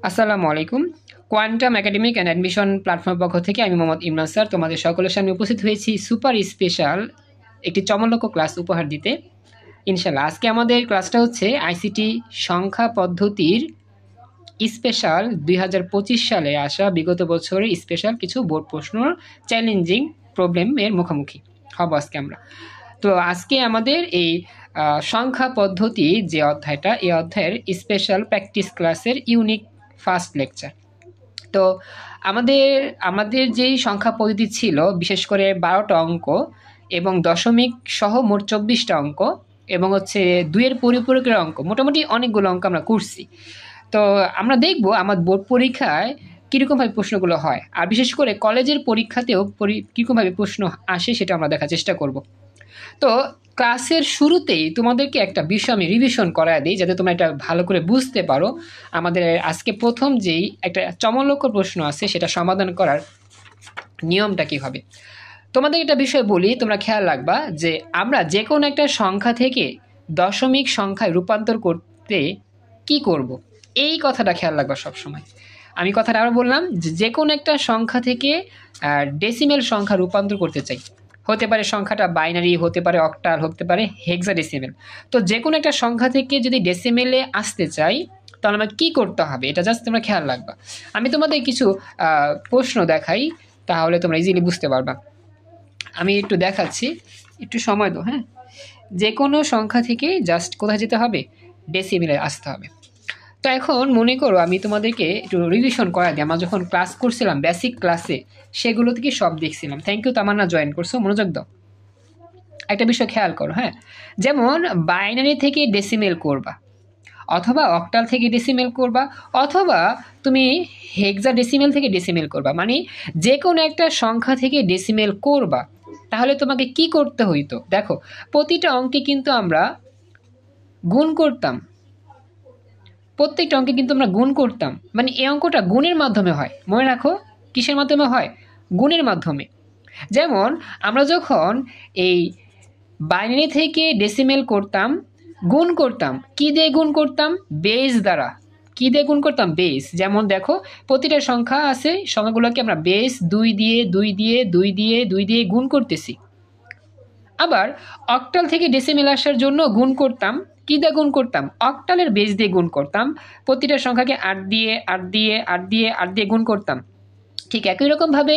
আসসালামু আলাইকুম। Quantum academic and admission platform পক্ষ থেকে আমি মোহাম্মদ ইমরান স্যার তোমাদের সকলের সামনে উপস্থিত হয়েছি সুপার স্পেশাল একটি চমকপ্রদ ক্লাস উপহার দিতে। ইনশাআল্লাহ আজকে আমাদের ক্লাসটা হচ্ছে আইসিটি সংখ্যা পদ্ধতির স্পেশাল 2025 সালে আসা বিগত বছরের স্পেশাল কিছু বোর্ড প্রশ্ন চ্যালেঞ্জিং প্রবলেমের মুখোমুখি হব আজকে আমরা। তো আজকে আমাদের এই সংখ্যা পদ্ধতি যে অধ্যায়টা, এই অধ্যায়ের স্পেশাল প্র্যাকটিস ক্লাসের ইউনিক ফার্স্ট লেকচার। তো আমাদের আমাদের যেই সংখ্যা পদ্ধতি ছিল বিশেষ করে 12টা অঙ্ক এবং দশমিক সহ মোট 24টা অঙ্ক এবং হচ্ছে 2-এর পরিপূরকের অঙ্ক, মোটামুটি অনেকগুলো অঙ্ক আমরা করছি। তো আমরা দেখব আমার বোর্ড পরীক্ষায় কীরকমভাবে প্রশ্নগুলো হয়, আর বিশেষ করে কলেজের পরীক্ষাতেও কীরকমভাবে প্রশ্ন আসে সেটা আমরা দেখার চেষ্টা করব। তো ক্লাসের শুরুতেই তোমাদেরকে একটা বিষয় আমি রিভিশন করায় দিই যাতে তোমরা এটা ভালো করে বুঝতে পারো। আমাদের আজকে প্রথম যেই একটা চমকপ্রদ প্রশ্ন আছে সেটা সমাধান করার নিয়মটা কী হবে। তোমাদের একটা বিষয় বলি, তোমরা খেয়াল রাখবা যে আমরা যে কোনো একটা সংখ্যা থেকে দশমিক সংখ্যায় রূপান্তর করতে কি করব, এই কথাটা খেয়াল রাখবা সবসময়। আমি কথাটা আরও বললাম, যে কোনো একটা সংখ্যা থেকে ডেসিমেল সংখ্যা রূপান্তর করতে চাই, হতে পারে সংখ্যাটা বাইনারি, হতে পারে অক্টাল, হতে পারে হেক্সাডেসিমেল। তো যে কোনো একটা সংখ্যা থেকে যদি ডেসিমেলে আসতে চাই তাহলে আমার কী করতে হবে, এটা জাস্ট তোমরা খেয়াল রাখবা। আমি তোমাদের কিছু প্রশ্ন দেখাই, তাহলে তোমরা ইজিলি বুঝতে পারবা। আমি একটু দেখাচ্ছি, একটু সময় দাও। হ্যাঁ, যে কোনো সংখ্যা থেকে জাস্ট কোথায় যেতে হবে, ডেসিমেলে আসতে হবে। তো এখন মনে করো আমি তোমাদেরকে একটু রিভিশন করা দিই, আমরা যখন ক্লাস করছিলাম বেসিক ক্লাসে সেগুলো থেকে সব দেখছিলাম। থ্যাংক ইউ তামান্না, জয়েন করছো, মনোযোগ দাও। একটা বিষয় খেয়াল করো, হ্যাঁ, যেমন বাইনারি থেকে ডেসিমেল করবা, অথবা অক্টাল থেকে ডেসিমেল করবা, অথবা তুমি হেক্সাডেসিমেল থেকে ডেসিমেল করবা, মানে যে কোনো একটা সংখ্যা থেকে ডেসিমেল করবা। তাহলে তোমাকে কি করতে হইতো, দেখো প্রতিটা অঙ্কে কিন্তু আমরা গুণ করতাম, প্রত্যেকটা অঙ্কে কিন্তু আমরা গুণ করতাম, মানে এই অঙ্কটা গুণের মাধ্যমে হয়। মনে রাখো কিসের মাধ্যমে হয়, গুণের মাধ্যমে। যেমন আমরা যখন এই বাইনারি থেকে ডেসিমেল করতাম, গুণ করতাম, কি দিয়ে গুণ করতাম, বেস দ্বারা। কি দিয়ে গুণ করতাম, বেস। যেমন দেখো প্রতিটা সংখ্যা আছে, সংখ্যাগুলোকে আমরা বেস 2 দিয়ে 2 দিয়ে 2 দিয়ে 2 দিয়ে গুণ করতেছি। আবার অক্টাল থেকে ডেসিমেল আসার জন্য গুণ করতাম, কি দিয়ে গুণ করতাম, অক্টালের বেস দিয়ে গুণ করতাম, প্রতিটা সংখ্যাকে 8 দিয়ে 8 দিয়ে 8 দিয়ে 8 দিয়ে গুণ করতাম। ঠিক একই রকমভাবে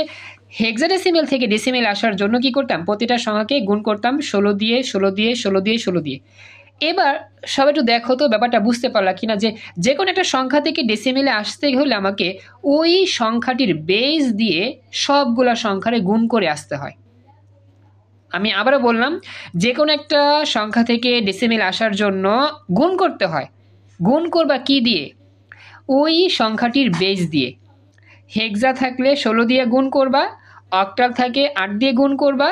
হেক্সাডেসিমেল থেকে ডেসিমেল আসার জন্য কি করতাম, প্রতিটা সংখ্যাকে গুণ করতাম 16 দিয়ে 16 দিয়ে 16 দিয়ে 16 দিয়ে। এবার সবাই একটু দেখো তো ব্যাপারটা বুঝতে পারলা কিনা, যে কোনো একটা সংখ্যা থেকে ডেসিমেলে আসতে হলে আমাকে ওই সংখ্যাটির বেস দিয়ে সবগুলা সংখ্যারে গুণ করে আসতে হয়। আমি আবারও বললাম, যে কোনো একটা সংখ্যা থেকে ডেসিমেল আসার জন্য গুণ করতে হয়। গুণ করবা কি দিয়ে, ওই সংখ্যাটির বেস দিয়ে। হেক্সা থাকলে 16 দিয়ে গুণ করবা, অক্টাল থাকে 8 দিয়ে গুণ করবা,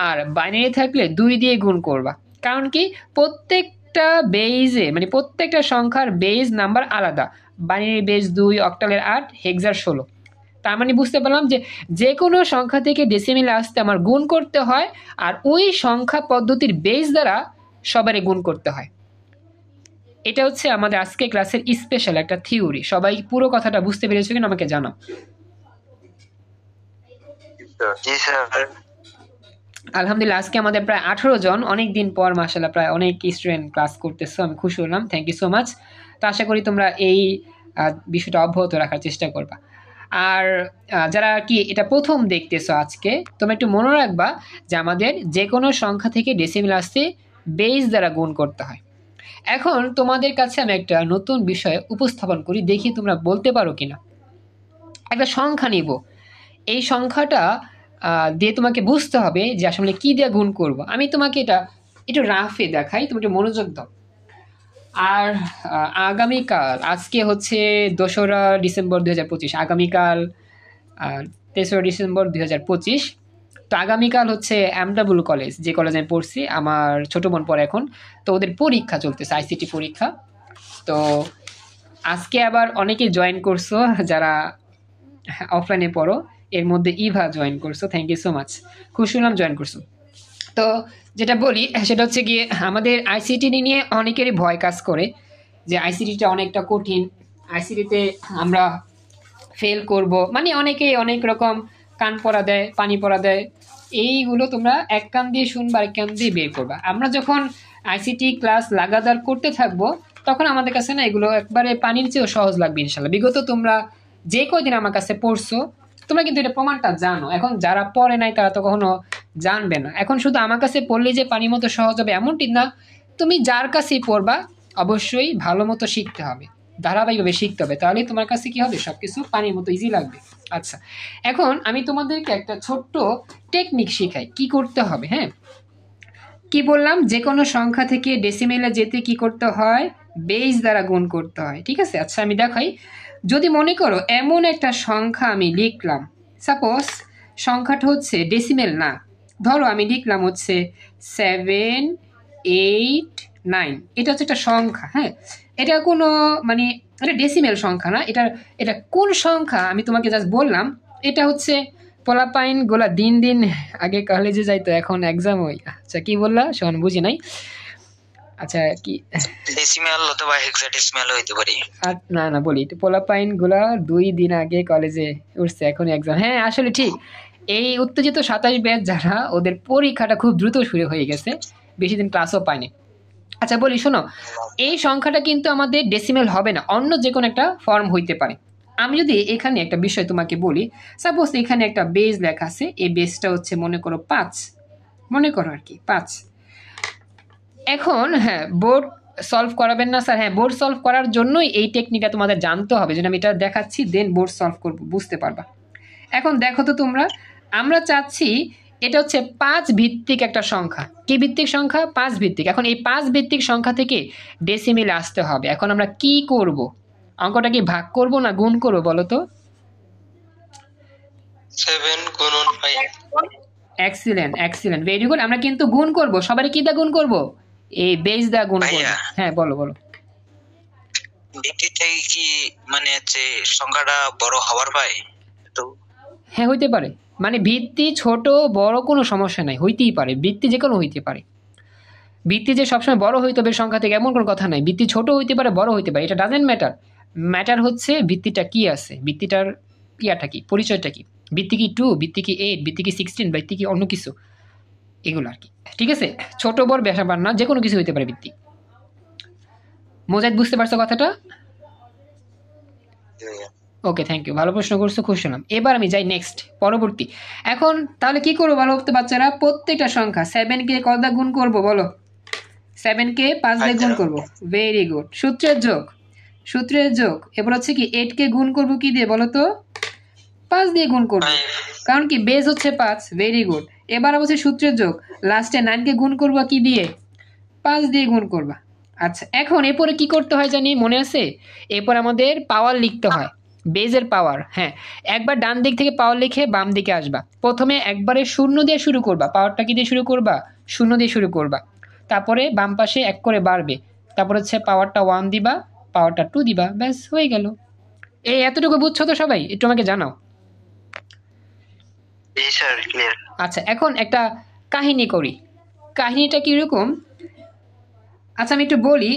আর বাইনারি থাকলে 2 দিয়ে গুণ করবা। কারণ কি, প্রত্যেকটা বেইজে মানে প্রত্যেকটা সংখ্যার বেস নাম্বার আলাদা। Binary base 2, অক্টালের 8, হেক্সার 16। তার মানে বুঝতে পারলাম যে কোনো সংখ্যা থেকে ডেসিমেলে আসতে আমার গুণ করতে হয়, আর ওই সংখ্যা পদ্ধতির বেস দ্বারা সবারে গুণ করতে হয়। এটা হচ্ছে আমাদের আজকে ক্লাসের স্পেশাল একটা থিওরি। সবাই পুরো কথাটা বুঝতে পেরেছো কিনা আমাকে জানাও। আলহামদুলিল্লাহ, আজকে আমাদের প্রায় 18 জন, অনেক দিন পর মাশাআল্লাহ প্রায় অনেক স্টুডেন্ট ক্লাস করতেছো, আমি খুশি হলাম। Thank you so much. তো আশা করি তোমরা এই বিষয়টা অব্যাহত রাখার চেষ্টা করবা। আর যারা কি এটা প্রথম দেখতেছো আজকে, তোমরা একটু মনে রাখবা যে আমাদের যে কোনো সংখ্যা থেকে ডেসিমেল আসতে বেস দ্বারা গুণ করতে হয়। এখন তোমাদের কাছে আমি একটা নতুন বিষয় উপস্থাপন করি, দেখি তোমরা বলতে পারো কিনা। একটা সংখ্যা নিব, এই সংখ্যাটা দিয়ে তোমাকে বুঝতে হবে যে আসলে কি দিয়ে গুণ করব। আমি তোমাকে এটা একটু রাফে দেখাই, তুমি একটু মনোযোগ দাও। আর আগামীকাল, আজকে হচ্ছে 2রা ডিসেম্বর 2025, আগামীকাল 3রা ডিসেম্বর 2025। তো আগামীকাল হচ্ছে MW কলেজ, যে কলেজে আমি পড়ছি, আমার ছোট বোন পড়ে এখন, তো ওদের পরীক্ষা চলতেছে, আইসিটি পরীক্ষা। তো আজকে আবার অনেকে জয়েন করছো যারা অফলাইনে পড়ো, এর মধ্যে ইভা জয়েন করছো, থ্যাংক ইউ সো মাচ, খুশি হলাম জয়েন করছো। তো যেটা বলি সেটা হচ্ছে গিয়ে আমাদের আইসিটি নিয়ে অনেকেরই ভয় কাজ করে যে আইসিটিটা অনেকটা কঠিন, আইসিটিতে আমরা ফেল করব, মানে অনেকেই অনেক রকম কান পড়া দেয়, পানি পড়া দেয়, এইগুলো তোমরা এক কান দিয়ে শুনবা, এক কান দিয়ে বের করবা। আমরা যখন আইসিটি ক্লাস লাগাতার করতে থাকবো তখন আমাদের কাছে না এগুলো একবারে পানির চেয়েও সহজ লাগবে ইনশাল্লাহ। বিগত তোমরা যে কয়দিন আমার কাছে পড়ছো তোমরা কিন্তু এটা প্রমাণটা জানো। এখন যারা পড়ে নাই তারা তো কখনো জানবে না। এখন শুধু আমার কাছে পড়লে যে পানির মতো সহজ হবে এমনটি না, তুমি যার কাছেই পড়বা অবশ্যই ভালো মতো শিখতে হবে, ধারাবাহিকভাবে শিখতে হবে, তাহলেই তোমার কাছে কি হবে, সবকিছু পানির মতো ইজি লাগবে। আচ্ছা, এখন আমি তোমাদেরকে একটা ছোট্ট টেকনিক শেখাই কি করতে হবে। হ্যাঁ, কি বললাম, যে কোনো সংখ্যা থেকে ডেসিমেলে যেতে কি করতে হয়, বেস দ্বারা গুণ করতে হয়, ঠিক আছে। আচ্ছা আমি দেখাই, যদি মনে করো এমন একটা সংখ্যা আমি লিখলাম, সাপোজ সংখ্যাটা হচ্ছে ডেসিমেল না, ধরো আমি লিখলাম হচ্ছে 789, এটা হচ্ছে একটা সংখ্যা। হ্যাঁ, এটা কোনো মানে এটা ডেসিমেল সংখ্যা না, এটা কোন সংখ্যা আমি তোমাকে জাস্ট বললাম। এটা হচ্ছে পোলাপাইন গোলা দিন দিন আগে কলেজে যাইতো, এখন এক্সাম হই। আচ্ছা কি বললা শোন, বুঝি নাই। আচ্ছা কি ডেসিমাল অথবা হেক্সাডেসিমাল হইতে পারে। না না বলি, পোলাপাইন গুলা 2 দিন আগে কলেজে উঠছে, এখন এক্সাম। হ্যাঁ আসলে ঠিক, এই উত্তেজিত 27 ব্যাচ যারা, ওদের পরীক্ষাটা খুব দ্রুত শুরু হয়ে গেছে, বেশি দিন ক্লাসও পায়নি। আচ্ছা বলি শোনো, এই সংখ্যাটা কিন্তু আমাদের ডেসিমেল হবে না, অন্য যে কোনো একটা ফর্ম হইতে পারে। আমি যদি এখানে একটা বিষয় তোমাকে বলি, সাপোজ এখানে একটা বেস লেখা আছে, এই বেসটা হচ্ছে মনে করো 5, মনে করো আর কি 5। এখন হ্যাঁ, বোর্ড সলভ করাবেন না স্যার, হ্যাঁ বোর্ড সলভ করার জন্যই এই টেকনিকটা তোমাদের জানতে হবে, যেন আমি এটা দেখাচ্ছি, দেন বোর্ড সলভ করবো, বুঝতে পারবা। এখন দেখো তো তোমরা, আমরা চাচ্ছি এটা হচ্ছে 5 ভিত্তিক একটা সংখ্যা। কি ভিত্তিক সংখ্যা? 5 ভিত্তিক। এখন এই 5 ভিত্তিক সংখ্যা থেকে ডেসিমেলে আসতে হবে। এখন আমরা কি করব, অঙ্কটা কি ভাগ করব না গুণ করব বলো তো? 7 গুণন 5। Excellent excellent, very good. আমরা কিন্তু গুণ করব, সবারই কি দা গুণ করব, এই বেস দা গুণ করব। হ্যাঁ বলো বলো। ভিত্তি থেকে কি মানে হচ্ছে সংখ্যাটা বড় হওয়ার পায় তো? হ্যাঁ হইতে পারে, মানে ভিত্তি ছোট বড় কোনো সমস্যা নাই, হইতেই পারে, ভিত্তি যে কোনো হইতে পারে। ভিত্তি যে সবসময় বড় হইতে হবে সংখ্যা থেকে এমন কোনো কথা নাই, ভিত্তি ছোট হইতে পারে বড় হইতে পারে, এটা ডাজেন্ট ম্যাটার। ম্যাটার হচ্ছে ভিত্তিটা কি আছে, ভিত্তিটার ইয়াটা কি, পরিচয়টা কি, ভিত্তি কি 2, ভিত্তি কি 8, ভিত্তি কি 16, ভিত্তি কি অন্য কিছু, এগুলো আর কি। ঠিক আছে, ছোট বড় ব্যাপার না, যে কোনো কিছু হইতে পারে ভিত্তি। মোজাইদ বুঝতে পারছো কথাটা? ওকে থ্যাংক ইউ, ভালো প্রশ্ন করছো, খুশি হলাম। এবার আমি যাই নেক্সট, পরবর্তী। এখন তাহলে কি করবো ভালো হতে বাচ্চারা, প্রত্যেকটা সংখ্যা 7 কে কত দিয়ে গুণ করবো বলো, 7 কে 5 দিয়ে গুণ করবো, ভেরি গুড। সূত্রের যোগ, সূত্রের যোগ। এবার হচ্ছে কি 8 কে গুণ করবো কি দিয়ে বলো তো, 5 দিয়ে গুণ করবো, কারণ কি বেস হচ্ছে 5, ভেরি গুড। এবার হচ্ছে সূত্রের যোগ, লাস্টে 9 কে গুণ করবো কি দিয়ে, 5 দিয়ে গুণ করবা। আচ্ছা এখন এরপরে কি করতে হয় জানি, মনে আছে? এরপর আমাদের পাওয়ার লিখতে হয়, বেজের পাওয়ার। হ্যাঁ, একবার ডান দিক থেকে পাওয়ার লিখে বাম দিকে আসবা, প্রথমে একবারে 0 দিয়ে শুরু করবা, পাওয়ারটা কি দিয়ে শুরু করবা, 0 দিয়ে শুরু করবা, তারপরে বাম পাশে 1 করে বাড়বে, তারপর হচ্ছে পাওয়ারটা 1 দিবা, পাওয়ারটা 2 দিবা, ব্যাস হয়ে গেল। এই এতটুকু বুঝছো তো সবাই? একটু আমাকে জানাও। আচ্ছা এখন একটা কাহিনী করি, কাহিনীটা কিরকম, আচ্ছা আমি একটু বলি,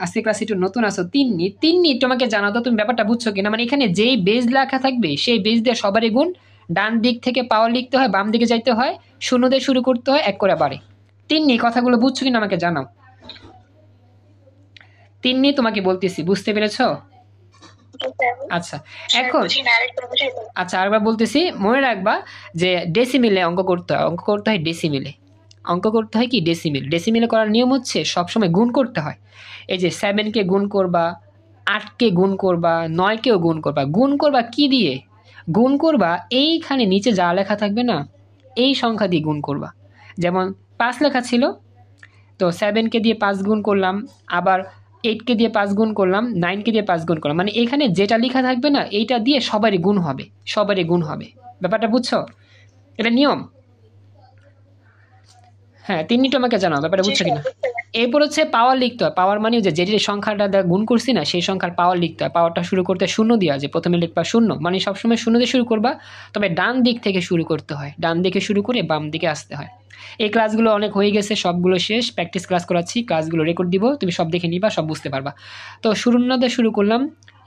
আজকে ক্লাস একটু নতুন আছো, তিন্নি তোমাকে জানাও তো তুমি ব্যাপারটা বুঝছো কিনা। মানে এখানে যেই বেজ লেখা থাকবে সেই বেজ দিয়ে সবারই গুণ, ডান দিক থেকে পাওয়ার লিখতে হয়, বাম দিকে যাইতে হয়, 0 দিয়ে শুরু করতে হয়, 1 করে বাড়ে। তিন্নি কথাগুলো বুঝছো কিনা আমাকে জানাও। তিন্নি তোমাকে বলতেছি, বুঝতে পেরেছো? আচ্ছা এখন আচ্ছা আরেকবার বলতেছি, মনে রাখবা যে ডেসিমিলে অঙ্ক করতে হয়, অঙ্ক করতে হয় ডেসিমিলে, অঙ্ক করতে হয় কি ডেসিমিল। ডেসিমিলে করার নিয়ম হচ্ছে সবসময় গুণ করতে হয়। এই যে 7 কে গুণ করবা, 8 কে গুণ করবা, 9 কেও গুণ করবা। গুণ করবা কি দিয়ে, গুণ করবা এইখানে নিচে যা লেখা থাকবে না এই সংখ্যা দিয়ে গুণ করবা। যেমন 5 লেখা ছিল, তো 7 কে দিয়ে 5 গুণ করলাম, আবার 8 কে দিয়ে 5 গুণ করলাম, 9 কে দিয়ে 5 গুণ করলাম, মানে এখানে যেটা লেখা থাকবে না এইটা দিয়ে সবারই গুণ হবে, সবারই গুণ হবে। ব্যাপারটা বুঝছো? এটা নিয়ম। হ্যাঁ তিন্নি তোমাকে জানাও ব্যাপারটা বুঝছো কিনা। এরপর হচ্ছে পাওয়ার লিখতে হয়, পাওয়ার মানে যে যে সংখ্যাটা গুণ করছি না সেই সংখ্যার পাওয়ার লিখতে হয়। পাওয়ারটা শুরু করতে 0 দিয়া, যে প্রথমে লিখবা 0, মানে সবসময় 0 দিয়ে শুরু করবা, তবে ডান দিক থেকে শুরু করতে হয়, ডান দিকে শুরু করে বাম দিকে আসতে হয়। এই ক্লাসগুলো অনেক হয়ে গেছে, সবগুলো শেষ, প্র্যাকটিস ক্লাস করাচ্ছি, ক্লাসগুলো রেকর্ড দিব, তুমি সব দেখে নিবা, সব বুঝতে পারবা। তো শুরু না দিয়ে শুরু করলাম,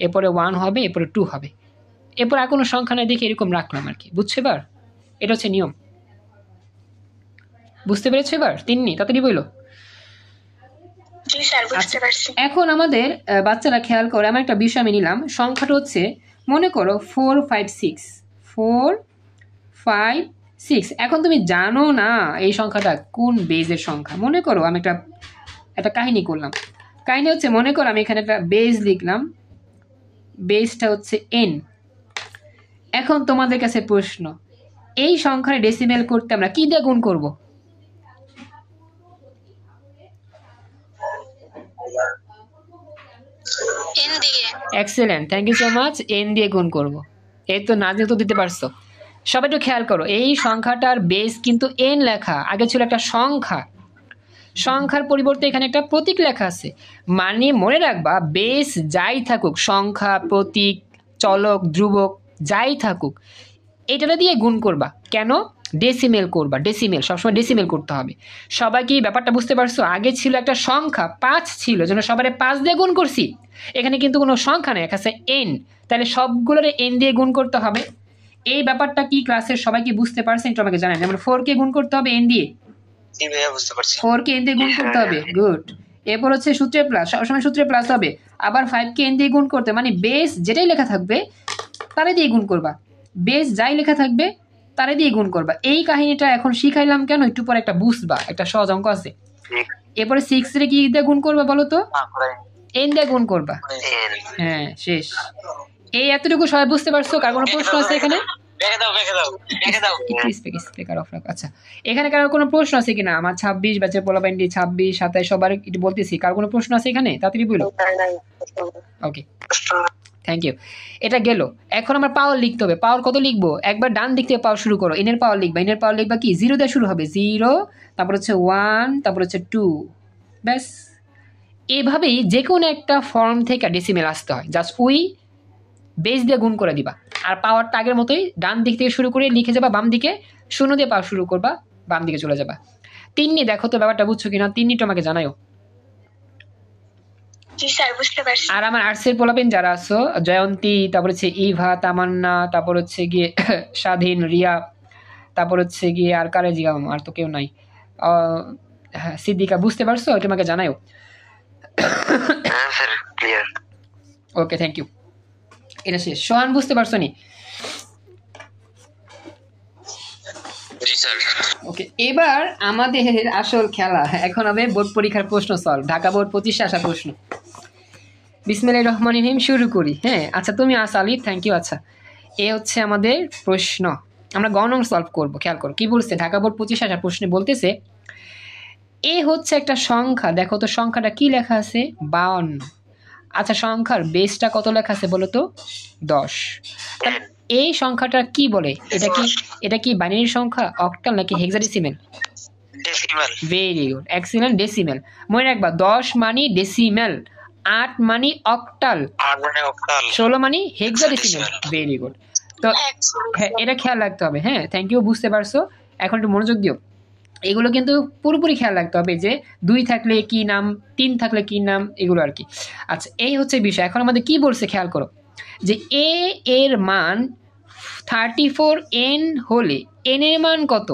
এরপরে 1 হবে, এরপরে 2 হবে, এরপর আর কোনো সংখ্যা নাই দেখে এরকম রাখলাম আর কি। বুঝছো এবার? এটা হচ্ছে নিয়ম। বুঝতে পেরেছো এবার? তিন্নি তাড়াতাড়ি বইলো। এখন আমাদের বাচ্চারা খেয়াল করে, আমার একটা বিষয় আমি নিলাম। সংখ্যাটা হচ্ছে মনে করো 4 5 6 4 5 6। এখন তুমি জানো না এই সংখ্যাটা কোন বেজের সংখ্যা। মনে করো আমি একটা কাহিনী করলাম। কাহিনী হচ্ছে, মনে করো আমি এখানে একটা বেজ লিখলাম, বেজটা হচ্ছে n। এখন তোমাদের কাছে প্রশ্ন, এই সংখ্যার ডেসিমেল করতে আমরা কি দিয়ে গুণ করব? Excellent, thank you so much. n দিয়ে গুণ করব। এই তো নাজিল তো দিতে পারছো। সবাই একটু খেয়াল করো, এই সংখ্যাটার বেস কিন্তু n লেখা, আগে ছিল একটা সংখ্যা, সংখ্যার পরিবর্তে এখানে একটা প্রতীক লেখা আছে। মানে মনে রাখবা, বেস যাই থাকুক, সংখ্যা, প্রতীক, চলক, ধ্রুবক যাই থাকুক, এটা দিয়ে গুণ করবা। কেন? ডেসিমেল করবা। ডেসিমেল সবসময় ডেসিমেল করতে হবে। সবাই কি ব্যাপারটা বুঝতে পারছো? আগে ছিল একটা সংখ্যা 5 ছিল, যেন সবাই 5 দিয়ে গুণ করছি। এখানে কিন্তু কোনো সংখ্যা নেই, এখানে n, তাহলে সবগুলোর n দিয়ে গুণ করতে হবে। এই ব্যাপারটা কি ক্লাসের সবাই কি বুঝতে পারছেন? একটু আমাকে জানান। যেমন 4 কে গুণ করতে হবে n দিয়ে, 4 কে n দিয়ে গুণ করতে হবে। গুড। এরপর হচ্ছে সূত্রে প্লাস, সবসময় সূত্রে প্লাস হবে। আবার 5 কে n দিয়ে গুণ করতে, মানে বেস যেটাই লেখা থাকবে তারে দিয়ে গুণ করবা। বেস যাই লেখা থাকবে তারে দিয়ে গুণ করবা। এই কাহিনীটা এখন শিখাইলাম কেন, একটু পরে একটা বুঝবা, একটা সহজ অঙ্ক আছে। এরপরে 6 রে কি দিয়ে গুণ করবা বলো তো? n দিয়ে গুণ করবা। হ্যাঁ, শেষ। এই এতটুকু সবাই বুঝতে পারছো? কার কোনো প্রশ্ন আছে এখানে? আচ্ছা, এখানে কারো কোনো প্রশ্ন আছে কিনা? আমার 26 ব্যাচের পোলাপাইন্ডি 26 27 সবার একটু বলতেছি, কার কোনো প্রশ্ন আছে এখানে? তাড়াতাড়ি বলো। ওকে, থ্যাংক ইউ। এটা গেল। এখন আমার পাওয়ার লিখতে হবে। পাওয়ার কত লিখবো? একবার ডান দিক থেকে পাওয়ার শুরু করো। এনের পাওয়ার লিখবা। এনের পাওয়ার লিখবা কি? 0 দিয়ে শুরু হবে, 0, তারপর হচ্ছে 1, তারপর হচ্ছে 2। ব্যাস, এভাবেই যে কোনো একটা ফর্ম থেকে ডেসিমেল আসতে হয়। জাস্ট ওই বেস দিয়ে গুণ করে দিবা। আর পাওয়ারটা আগের মতোই ডান দিক থেকে শুরু করে লিখে যাবা বাম দিকে, 0 দিয়ে পাওয়ার শুরু করবা, বাম দিকে চলে যাবা। তিন্নি দেখো তো ব্যাপারটা বুঝছো কিনা? তিন্নি তো আমাকে জানাও। আর আমার আর্টসের পোলাপেন যারা আছো, জয়ন্তী, তারপর হচ্ছে ইভা, তামান্না, তারপর হচ্ছে গিয়ে স্বাধীন, রিয়া, তারপর হচ্ছে গিয়ে আর কারে জিগাম, আর তো কেউ নাই। হ্যাঁ, সিদ্দিকা, বুঝতে পারছো? এটা আমাকে জানাও। ওকে, থ্যাংক ইউ। এটা শেষ। সোহান, বুঝতে পারছো নি? ওকে, এবার আমাদের আসল খেলা এখন হবে বোর্ড পরীক্ষার প্রশ্ন সলভ। ঢাকা বোর্ড 25 আসা প্রশ্ন। বিসমিল্লাহির রহমানির রহিম, শুরু করি। হ্যাঁ, আচ্ছা তুমি আসালি, থ্যাংক ইউ। আচ্ছা, এ হচ্ছে আমাদের প্রশ্ন, আমরা গণং সলভ করব। খেয়াল করো কি বলছে। ঢাকা বোর্ড 25 আসা প্রশ্নে বলতেছে, এ হচ্ছে একটা সংখ্যা। দেখো তো সংখ্যাটা কি লেখা আছে? 52। আচ্ছা, সংখ্যার বেসটা কত লেখা আছে বলো তো? 10। এই সংখ্যাটা কি বলে? এটা কি বাইনারি সংখ্যা, অক্টাল নাকি hexadecimal? Very good, excellent, decimal. মনে রাখবা, 10 মানে ডেসিমেল, 8 মানে অক্টাল, 16 মানে হেক্সাডেসিমেল। Very good. তো হ্যাঁ, এটা খেয়াল রাখতে হবে। হ্যাঁ, থ্যাংক ইউ, বুঝতে পারছো। এখন একটু মনোযোগ দিও। এগুলো কিন্তু পুরোপুরি খেয়াল রাখতে হবে, যে 2 থাকলে কি নাম, 3 থাকলে কি নাম, এগুলো আর কি। আচ্ছা, এই হচ্ছে বিষয়। এখন আমাদের কি বলছে খেয়াল করো, যে এ এর মান 34 n হলে n এর মান কত?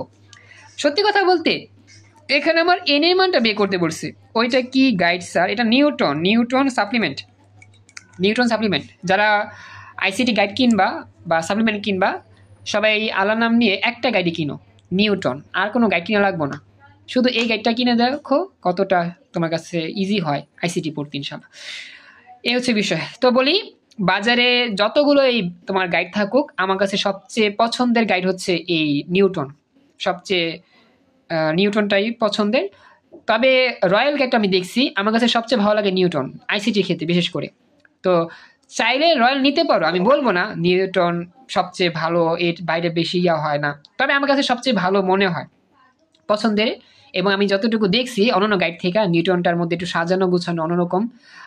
সত্যি কথা বলতে এখানে আমার n এর মানটা বের করতে বলছে। ওইটা কি গাইড স্যার? এটা নিউটন সাপ্লিমেন্ট। যারা আইসিটি গাইড কিনবা বা সাপ্লিমেন্ট কিনবা, সবাই এই আলাদা নাম নিয়ে একটা গাইডই কিনো, নিউটন। আর কোনো গাইড কিনা লাগবো না, শুধু এই গাইডটা কিনে দেখো কতটা তোমার কাছে ইজি হয় আইসিটি পড়তে, ইনশাল্লাহ। এই হচ্ছে বিষয়। তো বলি, বাজারে যতগুলো এই তোমার গাইড থাকুক, আমার কাছে সবচেয়ে পছন্দের গাইড হচ্ছে এই নিউটন। সবচেয়ে নিউটনটাই পছন্দের। তবে রয়্যাল গাইডটা আমি দেখছি, আমার কাছে সবচেয়ে ভালো লাগে নিউটন, আইসিটি ক্ষেত্রে বিশেষ করে। তো চাইলে রয়্যাল নিতে পারো, আমি বলবো না নিউটন সবচেয়ে ভালো, এর বাইরে বেশি হয় না। তবে আমার কাছে সবচেয়ে ভালো মনে হয়, পছন্দের। এবং আমি যতটুকু দেখছি অন্যান্য গাইড থেকে, নিউটনটার মধ্যে একটু সাজানো গুছানো অন্যরকম,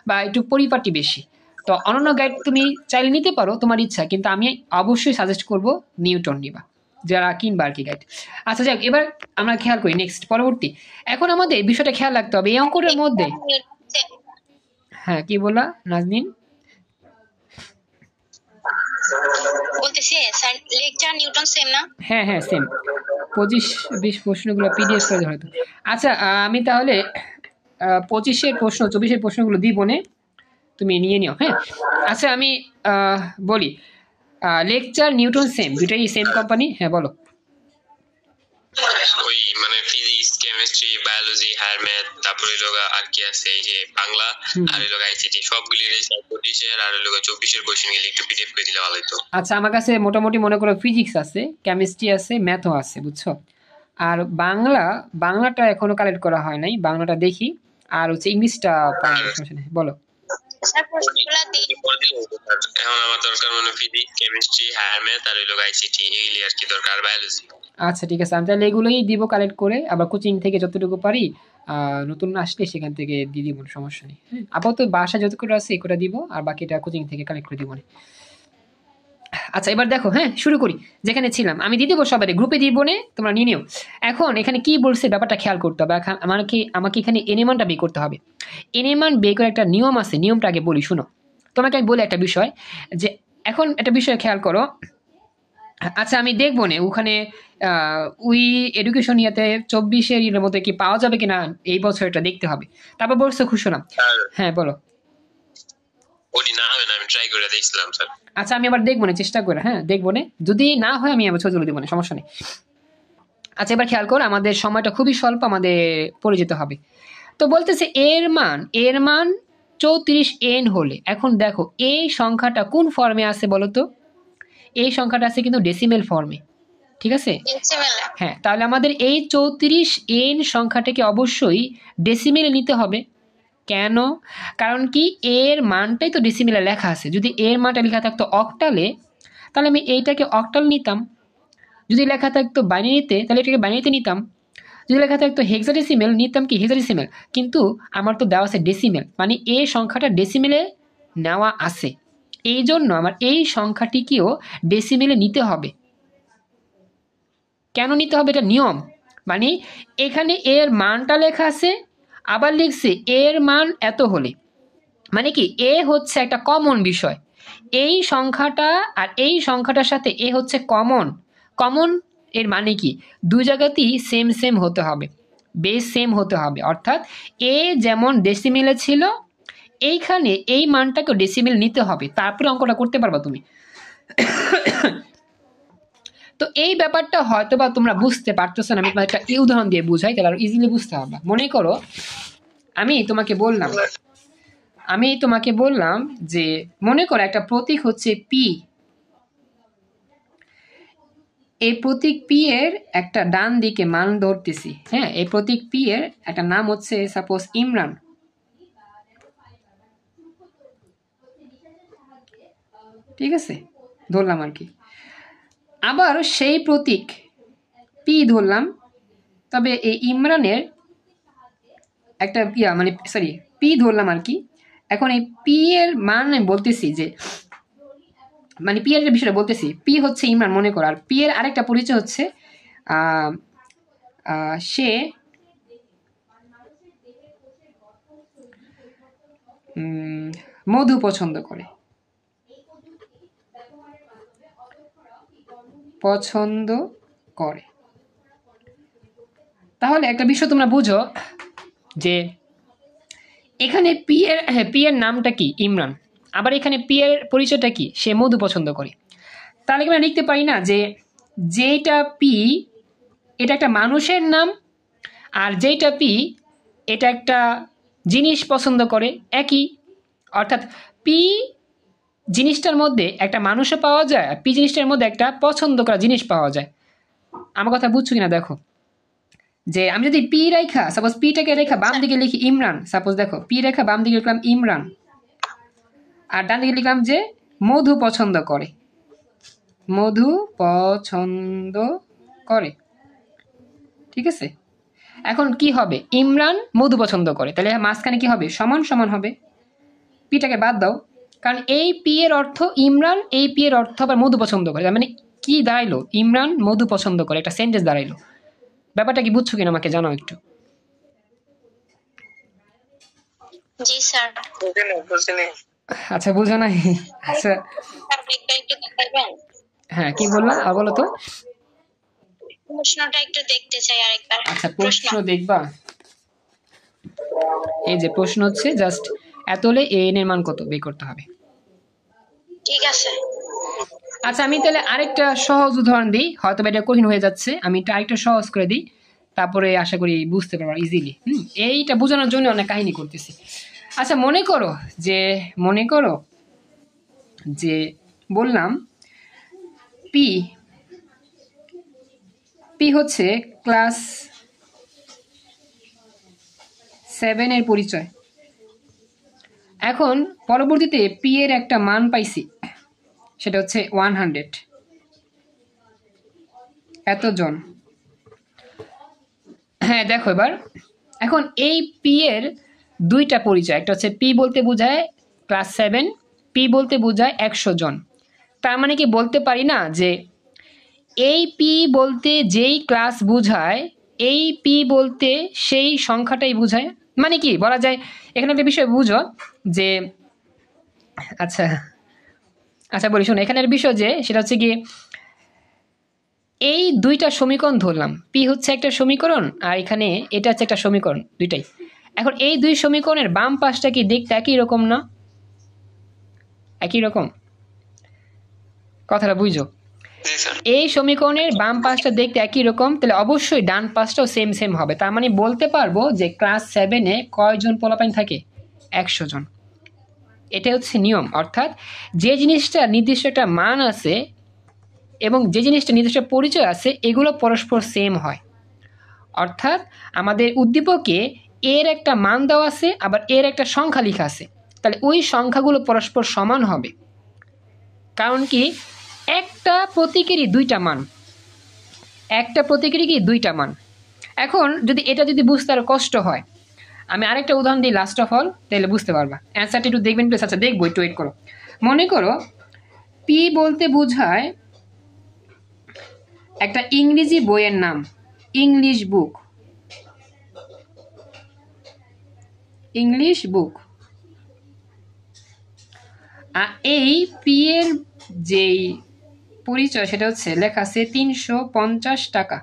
বা একটু পরিপাটি বেশি। তো অন্যান্য গাইড তুমি চাইলে নিতে পারো, তোমার ইচ্ছা, কিন্তু আমি অবশ্যই সাজেস্ট করব নিউটন নিবা, যারা কিনবা আর কি গাইড। আচ্ছা, যাক, এবার আমরা খেয়াল করি নেক্সট, পরবর্তী। এখন আমাদের বিষয়টা খেয়াল রাখতে হবে এই অঙ্কটার মধ্যে। হ্যাঁ, কি বললা নাজনীন? বলতেছি স্যার লেকচার নিউটন সেম না? হ্যাঁ হ্যাঁ সেম, 25-20 প্রশ্নগুলো পিডিএফ করে হয়তো। আচ্ছা আমি তাহলে 25-এর প্রশ্ন 24-এর প্রশ্নগুলো দিব নে, তুমি নিয়ে নিও। হ্যাঁ আচ্ছা আমি বলি, লেকচার নিউটন সেম, দুটাই সেম কোম্পানি। হ্যাঁ বলো। ওই মানে physics chemistry biology higher math তারপরে লগা আর কি আছে এই যে বাংলা আর লগা আইসিটি সবগুলি এই 25-এর আর লগা 24-এর কোশ্চেন গুলি একটু পিডিএফ করে দিলে ভালো হতো। আচ্ছা আমার কাছে মোটামুটি মনে করো ফিজিক্স আছে, কেমিস্ট্রি আছে, ম্যাথও আছে, বুঝছো। আর বাংলাটা এখনো কালেক্ট করা হয় নাই, বাংলাটা দেখি। আর হচ্ছে ইংলিশটা সমস্যা নেই, বলো। স্যার প্রশ্নগুলো দিই এখন আমার দরকার মানে ফিজিক্স কেমিস্ট্রি হায়ার ম্যাথ আর লগা আইসিটি এইগুলি আর কি দরকার, বায়োলজি। আচ্ছা ঠিক আছে, আমি তাহলে এগুলোই দিব কালেক্ট করে, আবার কোচিং থেকে যতটুকু পারি নতুন আসলে সেখান থেকে দিয়ে দিব, সমস্যা নেই। হ্যাঁ আপাতত বাসা যতটুকু আছে এগুলো দিব, আর বাকিটা কোচিং থেকে কালেক্ট করে দিব। আচ্ছা এবার দেখো, হ্যাঁ শুরু করি। যেখানে ছিলাম আমি দিয়ে দেবো সবাই গ্রুপে দিব নে, তোমরা নিয়ে নিও। এখন এখানে কি বলছে ব্যাপারটা খেয়াল করতে হবে। আমাকে এখানে এনিমানটা বের করতে হবে। এনিমান বের করে একটা নিয়ম আছে, নিয়মটা আগে বলি শুনো। তোমাকে আমি বলি একটা বিষয়, যে এখন একটা বিষয় খেয়াল করো। আচ্ছা আমি দেখবো না ওখানে ওই এডুকেশন ইয়াতে 24-এর এর মধ্যে কি পাওয়া যাবে কিনা এই বছর, এটা দেখতে হবে। তারপর বলছো খুশি না। হ্যাঁ বলো। ওটি না হবে না, আমি ট্রাই করে দেখছিলাম স্যার। আচ্ছা আমি আবার দেখবো না, চেষ্টা করে, হ্যাঁ দেখবো না, যদি না হয় আমি আবার ছবি দেবো না, সমস্যা নেই। আচ্ছা এবার খেয়াল করো, আমাদের সময়টা খুবই স্বল্প, আমাদের পরিচিত হবে। তো বলতেছে এর মান 34n হলে, এখন দেখো এই সংখ্যাটা কোন ফর্মে আছে বলো তো। এই সংখ্যাটা আছে কিন্তু ডেসিমেল ফর্মে, ঠিক আছে। হ্যাঁ তাহলে আমাদের এই 34n সংখ্যাটাকে অবশ্যই ডেসিমেলে নিতে হবে। কেন? কারণ কি এর মানটাই তো ডেসিমেলে লেখা আছে। যদি এর মানটা লেখা থাকতো অক্টালে, তাহলে আমি এইটাকে অক্টাল নিতাম। যদি লেখা থাকতো বাইনারিতে, তাহলে এটাকে বাইনারিতে নিতাম। যদি লেখা থাকতো হেক্সাডেসিমেল, নিতাম কি হেক্সাডেসিমেল। কিন্তু আমার তো দেওয়া আছে ডেসিমেল, মানে এই সংখ্যাটা ডেসিমেলে নেওয়া আছে, এই জন্য আমার এই সংখ্যাটিকেও ডেসিমেলে নিতে হবে। কেন নিতে হবে? এটা নিয়ম। মানে এখানে এর মানটা লেখা আছে, আবার লিখছে এর মান এত হলে, মানে কি এ হচ্ছে একটা কমন বিষয়। এই সংখ্যাটা আর এই সংখ্যাটার সাথে এ হচ্ছে কমন। এর মানে কি দুই জায়গাতেই সেম সেম হতে হবে, বেস সেম হতে হবে। অর্থাৎ এ যেমন ডেসিমেলে ছিল, এইখানে এই মানটাকে ডেসিমেল নিতে হবে, তারপরে অঙ্কটা করতে পারবা তুমি। তো এই ব্যাপারটা হয়তো বা তোমরা বুঝতে পারতেছো না, আমি তোমাকে একটা উদাহরণ দিয়ে বুঝাই, তাহলে আরো ইজিলি বুঝতে হবে। মনে করো আমি তোমাকে বললাম যে মনে করো একটা প্রতীক হচ্ছে পি। এই প্রতীক পি এর একটা ডান দিকে মান ধরতেছি। হ্যাঁ এই প্রতীক পি এর একটা নাম হচ্ছে সাপোজ ইমরান। ঠিক আছে, ধরলাম আর কি। আবার সেই প্রতীক পি ধরলাম, তবে এই ইমরানের একটা মানে সরি পি ধরলাম আর কি। এখন এই পি এর মান আমি বলতেছি যে, মানে পি এর বিষয়টা বলতেছি, পি হচ্ছে ইমরান মনে করো। আর পি এর আরেকটা পরিচয় হচ্ছে সে মধু পছন্দ করে। তাহলে একটা বিষয় তোমরা বুঝো যে এখানে পি এর নামটা কি ইমরান, আবার এখানে পি এর পরিচয়টা কি সে মধু পছন্দ করে। তাহলে আমরা লিখতে পারি না যে যেটা পি এটা একটা মানুষের নাম, আর যেটা পি এটা একটা জিনিস পছন্দ করে, একই। অর্থাৎ পি জিনিসটার মধ্যে একটা মানুষও পাওয়া যায়, আর পি জিনিসটার মধ্যে একটা পছন্দ করা জিনিস পাওয়া যায়। আমার কথা বুঝছো কিনা দেখো, যে আমি যদি পি রেখা সাপোজ পিটাকে রেখা বাম দিকে লিখি ইমরান, সাপোজ দেখো পি রেখা বাম দিকে লিখলাম ইমরান, আর ডান দিকে লিখলাম যে মধু পছন্দ করে। ঠিক আছে, এখন কি হবে? ইমরান মধু পছন্দ করে, তাহলে মাঝখানে কি হবে? সমান সমান হবে। পিটাকে বাদ দাও, কারণ এই পি এর অর্থ ইমরান, এই পি এর অর্থ আবার মধু পছন্দ করে, মানে কি দাঁড়াইলো? ইমরান মধু পছন্দ করে, একটা সেন্টেন্স দাঁড়াইলো। ব্যাপারটা কি বুঝছো কিনা আমাকে জানাও একটু। জি স্যার। আচ্ছা বুঝো নাই? আচ্ছা হ্যাঁ কি বললাম আর বলো তো। প্রশ্নটা একটু দেখতে চাই আরেকবার। আচ্ছা প্রশ্ন দেখবা, এই যে প্রশ্ন হচ্ছে জাস্ট এত হলে an এর মান কত বের করতে হবে। ঠিক আছে। আচ্ছা আমি তাহলে আরেকটা সহজ উদাহরণ দিই, হয়তো এটা কঠিন হয়ে যাচ্ছে, আমি এটা আরেকটা সহজ করে দিই, তারপরে আশা করি বুঝতে পারবা ইজিলি। এইটা বোঝানোর জন্য অনেক কাহিনী করতেছি। আচ্ছা মনে করো যে বললাম পি হচ্ছে ক্লাস 7 এর পরিচয়। এখন পরবর্তীতে পি এর একটা মান পাইছি, সেটা হচ্ছে 100 এতজন। হ্যাঁ দেখো এবার, এখন এই পি এর দুইটা পরিচয়, একটা হচ্ছে পি বলতে বোঝায় ক্লাস 7, পি বলতে বোঝায় 100 জন। তার মানে কি বলতে পারি না যে এই পি বলতে যেই ক্লাস বোঝায় এই পি বলতে সেই সংখ্যাটাই বোঝায়। মানে কি বলা যায়, এখানে একটা বিষয় বুঝো যে আচ্ছা আচ্ছা বলি শোনো, এখানের বিষয় যে সেটা হচ্ছে কি এই দুইটা সমীকরণ ধরলাম, পি হচ্ছে একটা সমীকরণ আর এখানে এটা হচ্ছে একটা সমীকরণ, দুইটাই। এখন এই দুই সমীকরণের বাম পাশটা কি দেখতে একই রকম না? একই রকম, কথাটা বুঝো। এই সমীকরণের বাম পাশটা দেখতে একই রকম, তাহলে অবশ্যই ডান পাশটাও সেম সেম হবে। তার মানে বলতে পারবো যে ক্লাস 7-এ কয়জন পোলাপাইন থাকে? 100 জন। এটা হচ্ছে নিয়ম, অর্থাৎ যে জিনিসটা নির্দিষ্ট একটা মান আছে এবং যে জিনিসটা নির্দিষ্ট পরিচয় আছে এগুলো পরস্পর সেম হয়। অর্থাৎ আমাদের উদ্দীপকে এর একটা মান দেওয়া আছে, আবার এর একটা সংখ্যা লেখা আছে, তাহলে ওই সংখ্যাগুলো পরস্পর সমান হবে। কারণ কি একটা প্রতীকেরই দুইটা মান, একটা প্রতীকেরই কি দুইটা মান। এখন যদি এটা যদি বুঝতে আরো কষ্ট হয়, আমি আরেকটা উদাহরণ দিই লাস্ট অফ অল, তাহলে বুঝতে পারবা। অ্যান্সারটা একটু দেখবেন প্লিজ। আচ্ছা দেখবো, একটু ওয়েট করো। মনে করো পি বলতে বোঝায় একটা ইংরেজি বইয়ের নাম, ইংলিশ বুক, ইংলিশ বুক। আর এই পি এর যেই পরিচয় সেটা হচ্ছে লেখা আছে 350 টাকা।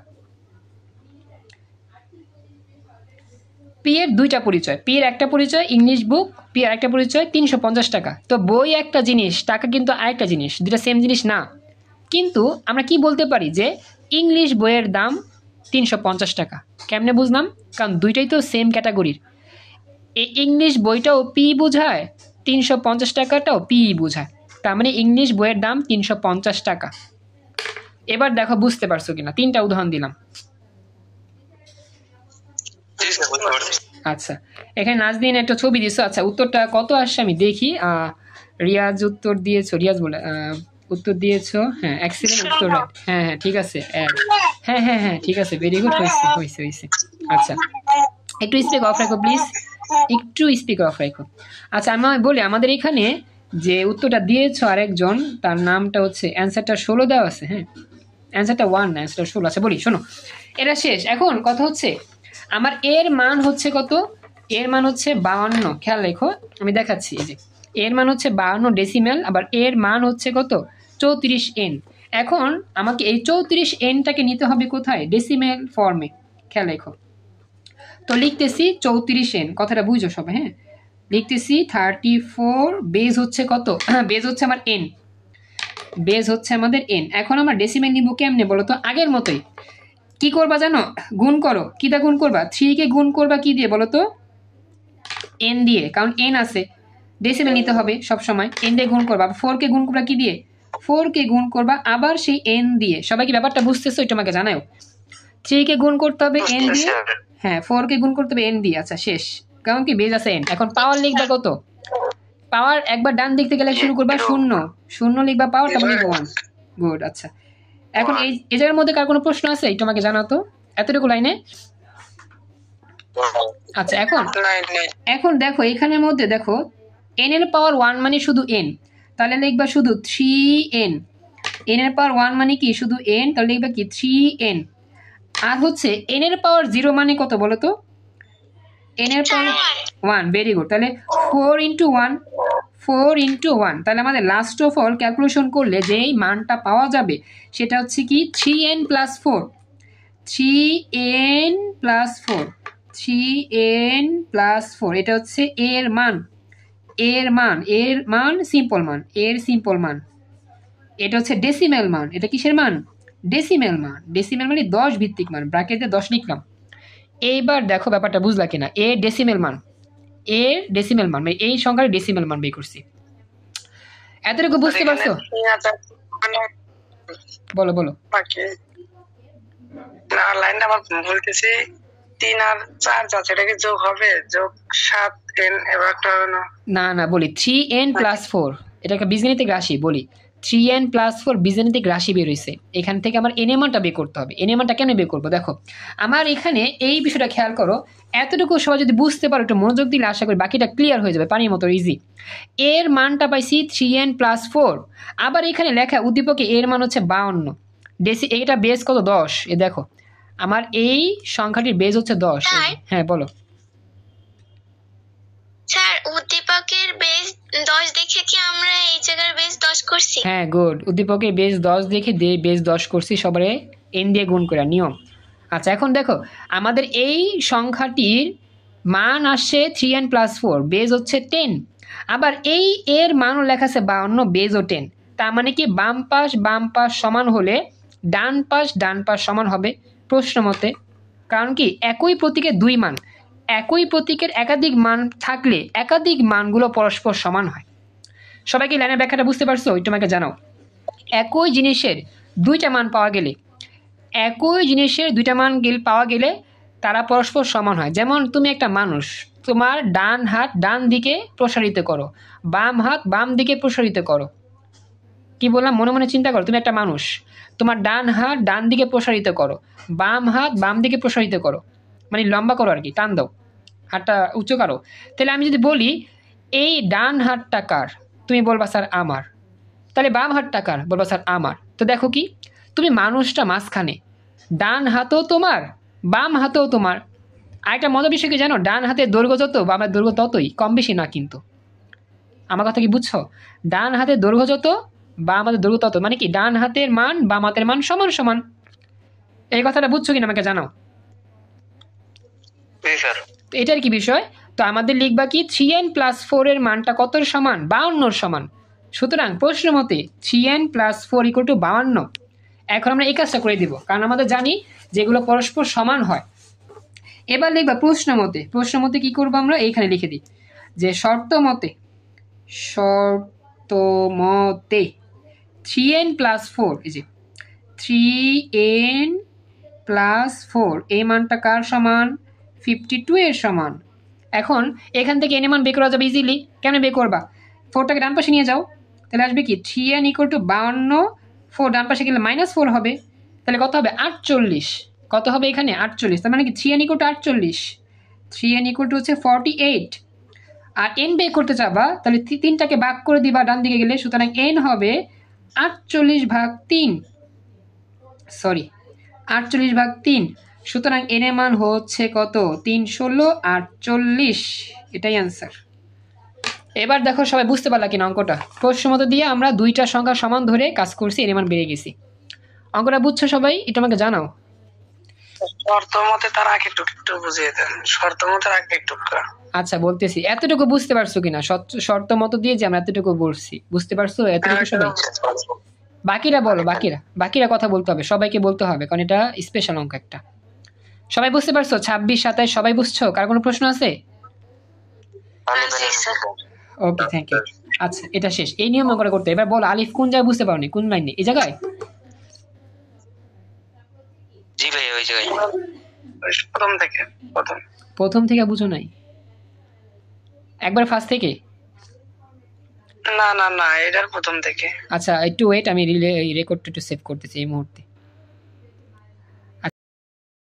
পি এর দুইটা পরিচয়, পি এর একটা পরিচয় ইংলিশ বুক, পি এর একটা পরিচয় 350 টাকা। তো বই একটা জিনিস, টাকা কিন্তু আরেকটা জিনিস, দুটা সেম জিনিস না। কিন্তু আমরা কি বলতে পারি যে ইংলিশ বইয়ের দাম 350 টাকা। কেমনে বুঝলাম? কারণ দুইটাই তো সেম ক্যাটাগরির। এই ইংলিশ বইটাও পি বোঝায়, 350 টাকাটাও পি বোঝায়। তার মানে ইংলিশ বইয়ের দাম 350 টাকা। এবার দেখো বুঝতে পারছো কিনা, তিনটা উদাহরণ দিলাম। আচ্ছা এখানে নাজদিন একটা ছবি দিছো। আচ্ছা উত্তরটা কত আসছে আমি দেখি। রিয়াজ উত্তর দিয়েছো, রিয়াজ বলে উত্তর দিয়েছো। হ্যাঁ এক্সিলেন্ট উত্তর। হ্যাঁ হ্যাঁ ঠিক আছে, হ্যাঁ হ্যাঁ হ্যাঁ ঠিক আছে, ভেরি গুড, হয়েছে হয়েছে হয়েছে। আচ্ছা একটু স্পিক অফ রাখো প্লিজ, একটু স্পিক অফ রাখো। আচ্ছা আমি বলি, আমাদের এখানে যে উত্তরটা দিয়েছো আরেকজন, তার নামটা হচ্ছে, অ্যান্সারটা 16 দেওয়া আছে। হ্যাঁ অ্যান্সারটা 1 না, অ্যান্সারটা 16 আছে। বলি শোনো, এটা শেষ। এখন কথা হচ্ছে আমার এর মান হচ্ছে কত? এর মান হচ্ছে 52। খেয়াল রেখো আমি দেখাচ্ছি, এই যে এর মান হচ্ছে 52 ডেসিমেল, আবার এর মান হচ্ছে কত? 34n। এখন আমাকে এই 34nটাকে নিতে হবে কোথায়? ডেসিমেল ফর্মে। খেয়াল রেখো, তো লিখতেছি 34n, কথাটা বুঝো সবাই। হ্যাঁ লিখতেছি 34, বেজ হচ্ছে কত? বেজ হচ্ছে আমার n, বেজ হচ্ছে আমাদের n। এখন আমরা ডেসিমেল নিব কেমনে বলো তো? আগের মতোই। কি করবা জানো? গুণ করো। কিটা গুণ করবা? 3 কে গুণ করবা কি দিয়ে বলো তো? n দিয়ে, কারণ n আছে, ডেসিমেল নিতে হবে সব সময়। n দিয়ে গুণ করবা। 4 কে গুণ করবা কি দিয়ে? 4 কে গুণ করবা আবার সেই n দিয়ে। সবাই কি ব্যাপারটা বুঝতেছো? এটা আমাকে জানাও। 3 কে গুণ করতে হবে n দিয়ে, হ্যাঁ 4 কে গুণ করতে হবে n দিয়ে। আচ্ছা শেষ, কারণ কি বেজ আছে n। এখন পাওয়ার লিখবা কত? পাওয়ার একবার ডান দিক থেকে লেখা শুরু করবা 0, 0 লিখবা পাওয়ার, তারপর লিখবা 1। গুড। আচ্ছা এখন এই জায়গার মধ্যে কার কোনো প্রশ্ন আছে? একটু আমাকে জানাও তো, এতটুকু লাইনে। আচ্ছা এখন দেখো এখানের মধ্যে দেখো n এর পাওয়ার 1 মানে শুধু n, তাহলে লিখবা শুধু 3n। n এর পাওয়ার 1 মানে কি? শুধু n, তাহলে লিখবা কি? 3n। আর হচ্ছে n এর পাওয়ার 0 মানে কত বলো তো? n এর পাওয়ার 1, ভেরি গুড। তাহলে 4 × 1, 4 ইন্টু 1, তাহলে আমাদের লাস্ট অফ অল ক্যালকুলেশন করলে যেই মানটা পাওয়া যাবে সেটা হচ্ছে কি 3n plus 4, 3n plus 4, 3n plus 4, এটা হচ্ছে এর মান, সিম্পল মান, এর সিম্পল মান। এটা হচ্ছে ডেসিমেল মান, এটা কিসের মান? ডেসিমেল মান, ডেসিমেল মানে 10 ভিত্তিক মান, ব্র্যাকেটে 10 লিখলাম। এইবার দেখো ব্যাপারটা বুঝলা কিনা, এর ডেসিমেল মান, মানে এই সংখ্যার ডেসিমেল মান বের করছি। এতটুকু বুঝতে পারছো? বলো বলো। না, লাইনটা আমার বলতেছি 3 আর 4 যাচ্ছে, এটা কি যোগ হবে? যোগ 7n এবার একটা হবে না? না না, বলি 3n প্লাস 4, এটা একটা বীজগণিতিক রাশি, বলি 3n প্লাস 4 বীজগণিতিক রাশি বের হয়েছে। এখান থেকে আমার n এর মানটা বের করতে হবে। n এর মানটা কেন বের করবো? দেখো আমার এখানে এই বিষয়টা খেয়াল করো, এতটুকু সবাই যদি বুঝতে পারো, একটু মনোযোগ দিলে আশা করি বাকিটা ক্লিয়ার হয়ে যাবে, পানির মতো ইজি। এর মানটা পাইছি 3n প্লাস 4, আবার এখানে লেখা উদ্দীপকে এর মান হচ্ছে 52, এটা বেস কত? 10। এ দেখো আমার এই সংখ্যাটির বেস হচ্ছে 10। হ্যাঁ বলো। স্যার উদ্দীপকের বেস 10 দেখে কি আমরা এই জায়গার বেস 10 করছি? হ্যাঁ গুড, উদ্দীপকের বেস 10 দেখে বেস 10 করছি, সবারে n দিয়ে গুণ করা নিয়ম। আচ্ছা এখন দেখো আমাদের এই সংখ্যাটির মান আসছে 3n প্লাস 4, বেস হচ্ছে 10, আবার এই এর মানও লেখা আছে 52, বেসও 10। তার মানে কি বাম পাশ সমান হলে ডান পাশ সমান হবে প্রশ্ন মতে। কারণ কি একই প্রতীকের দুই মান, একই প্রতীকের একাধিক মান থাকলে একাধিক মানগুলো পরস্পর সমান হয়। সবাইকে লাইনের ব্যাখ্যাটা বুঝতে পারছো? একটু আমাকে জানাও। একই জিনিসের দুইটা মান পাওয়া গেলে তারা পরস্পর সমান হয়। যেমন তুমি একটা মানুষ, তোমার ডান হাত ডান দিকে প্রসারিত করো, বাম হাত বাম দিকে প্রসারিত করো। কি বললাম মনে মনে চিন্তা করো, তুমি একটা মানুষ, তোমার ডান হাত ডান দিকে প্রসারিত করো, বাম হাত বাম দিকে প্রসারিত করো, মানে লম্বা করো আর কি, টান দাও, হাতটা উঁচু করো। তাহলে আমি যদি বলি এই ডান হাতটা কার, তুমি বলবা স্যার আমার। তাহলে বাম হাতটা কার, বলবা স্যার আমার। তো দেখো কি তুমি মানুষটা মাঝখানে, ডান হাতও তোমার বাম হাতও তোমার। আরেকটা মজার বিষয় কি জানো, ডান হাতের দৈর্ঘ্য যত বামের দৈর্ঘ্য ততই, কম বেশি না কিন্তু। আমার কথা কি বুঝছো? ডান হাতের দৈর্ঘ্য যত বাম হাতের দৈর্ঘ্য তত, মানে কি ডান হাতের মান বাম হাতের মান সমান সমান। এই কথাটা বুঝছো কিনা আমাকে জানাও। এটার কি বিষয়? তো আমাদের লিখবা কি 3n প্লাস 4 এর মানটা কতর সমান? 52 সমান। সুতরাং প্রশ্ন মতে 3n প্লাস 4 ইকুয়াল টু 52। এখন আমরা এই কাজটা করে দিব, কারণ আমাদের জানি যেগুলো পরস্পর সমান হয়। এবার লিখবা প্রশ্ন মতে কি করবো আমরা? এইখানে লিখে দিই যে শর্ত মতে 3n প্লাস 4, এই যে 3n প্লাস 4 এই মানটা কার সমান? 52 এর সমান। এখন এখান থেকে n এর মান বের করা যাবে ইজিলি। কেমন বের করবা? 4টাকে ডান পাশে নিয়ে যাও, তাহলে আসবে কি 3n ইকুয়াল টু 52, 4 ডান পাশে গেলে -4 হবে, তাহলে কত হবে? 48। কত হবে এখানে? 48। তার মানে কি 3n equal to 48, 3n equal to হচ্ছে 48। আর n বের করতে চাবা, তাহলে 3টাকে ভাগ করে দিবা ডান দিকে গেলে, সুতরাং n হবে 48/3। সুতরাং n এর মান হচ্ছে কত? 3 16 48। এটাই অ্যান্সার। এবার দেখো সবাই বুঝতে পারলা কিনা অঙ্কটা? প্রশ্ন মতো দিয়ে আমরা দুইটা সংখ্যা সমান ধরে কাজ করছি, n এর মান বেড়ে গেছি। অঙ্কটা বুঝছো সবাই? এটা আমাকে জানাও। শর্ত মতে তার আগে একটু বুঝিয়ে দেন, শর্ত মতে আগে একটু। আচ্ছা বলতেছি, এতটুকু বুঝতে পারছো কিনা? শর্ত মতো দিয়ে যে আমরা এতটুকু বলছি, বুঝতে পারছো এতটুকু সবাই? বাকিরা বলো, বাকিরা কথা বলতে হবে, সবাইকে বলতে হবে, কারণ এটা স্পেশাল অঙ্ক একটা। সবাই বুঝতে পারছো? 26 27 সবাই বুঝছো? কার কোনো প্রশ্ন আছে? Okay thank you. আচ্ছা এটা শেষ, এই নিয়ম করে করতে। এবার বলো আলিফ কোন জায়গায় বুঝতে পারোনি, কোন লাইনে? এই জায়গায়? জি ভাই ওই জায়গায় প্রথম থেকে বুঝো নাই? একবার ফার্স্ট থেকে? না, এটার প্রথম থেকে। আচ্ছা একটু ওয়েট, আমি রেকর্ডটা একটু সেভ করতেছি এই মুহূর্তে।